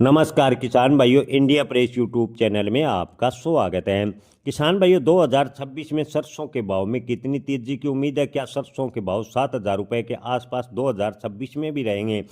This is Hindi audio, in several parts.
नमस्कार किसान भाइयों, इंडिया प्रेस यूट्यूब चैनल में आपका स्वागत है। किसान भाइयों, 2026 में सरसों के भाव में कितनी तेजी की उम्मीद है? क्या सरसों के भाव 7,000 रुपये के आसपास 2026 में भी रहेंगे?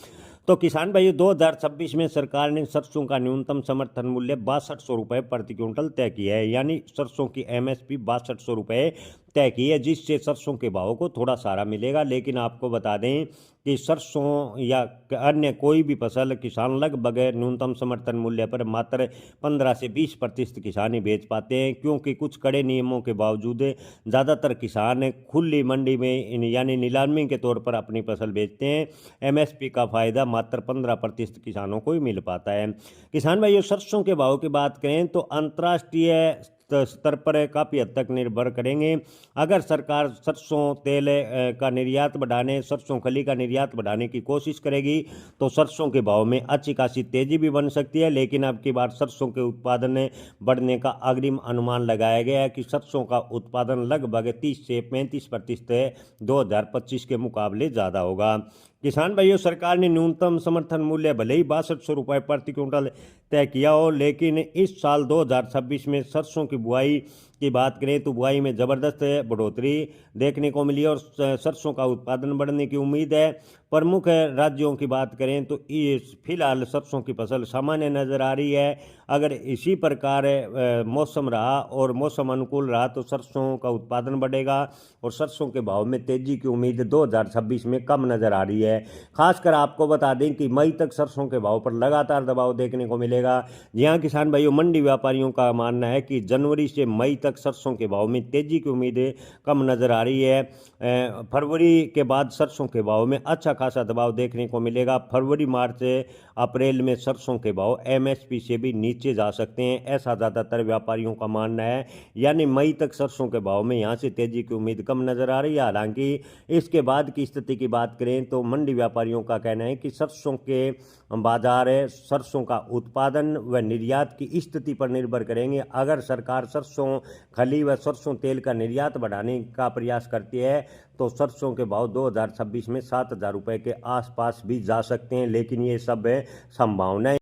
तो किसान भाइयों, 2026 में सरकार ने सरसों का न्यूनतम समर्थन मूल्य 6200 रुपये प्रति क्विंटल तय किया है। यानी सरसों की एमएसपी 6200 रुपये तय की है, जिससे सरसों के भाव को थोड़ा सहारा मिलेगा। लेकिन आपको बता दें कि सरसों या अन्य कोई भी फसल किसान लगभग न्यूनतम समर्थन मूल्य पर मात्र 15 से 20% किसान ही बेच पाते हैं, क्योंकि कुछ कड़े नियमों के बावजूद ज़्यादातर किसान खुली मंडी में यानी नीलामी के तौर पर अपनी फसल बेचते हैं। एमएसपी का फायदा मात्र 15% किसानों को ही मिल पाता है। किसान भाइयों, सरसों के भाव की बात करें तो अंतर्राष्ट्रीय स्तर पर काफ़ी हद तक निर्भर करेंगे। अगर सरकार सरसों तेल का निर्यात बढ़ाने, सरसों खली का निर्यात बढ़ाने की कोशिश करेगी तो सरसों के भाव में अच्छी खासी तेजी भी बन सकती है। लेकिन अब की बार सरसों के उत्पादन बढ़ने का अग्रिम अनुमान लगाया गया है कि सरसों का उत्पादन लगभग 30 से 35% 2025 के मुकाबले ज़्यादा होगा। किसान भाइयों, सरकार ने न्यूनतम समर्थन मूल्य भले ही 6200 रुपये प्रति क्विंटल तय किया हो, लेकिन इस साल 2026 में सरसों की बुआई की बात करें तो बुआई में ज़बरदस्त बढ़ोतरी देखने को मिली और सरसों का उत्पादन बढ़ने की उम्मीद है। प्रमुख राज्यों की बात करें तो फिलहाल सरसों की फसल सामान्य नज़र आ रही है। अगर इसी प्रकार मौसम रहा और मौसम अनुकूल रहा तो सरसों का उत्पादन बढ़ेगा और सरसों के भाव में तेजी की उम्मीद 2026 में कम नज़र आ रही है। खासकर आपको बता दें कि मई तक सरसों के भाव पर लगातार दबाव देखने को मिलेगा। जी हाँ किसान भाइयों, मंडी व्यापारियों का मानना है कि जनवरी से मई तक सरसों के भाव में तेजी की उम्मीदें कम नज़र आ रही है। फरवरी के बाद सरसों के भाव में अच्छा खासा दबाव देखने को मिलेगा। फरवरी मार्च अप्रैल में सरसों के भाव एमएसपी से भी नीचे जा सकते हैं, ऐसा ज़्यादातर व्यापारियों का मानना है। यानी मई तक सरसों के भाव में यहाँ से तेजी की उम्मीद कम नज़र आ रही है। हालांकि इसके बाद की स्थिति की बात करें तो मंडी व्यापारियों का कहना है कि सरसों के बाजार सरसों का उत्पादन व निर्यात की स्थिति पर निर्भर करेंगे। अगर सरकार सरसों खली व सरसों तेल का निर्यात बढ़ाने का प्रयास करती है तो सरसों के भाव 2026 में 7,000 रुपये के आसपास भी जा सकते हैं। लेकिन ये सब संभावनाएं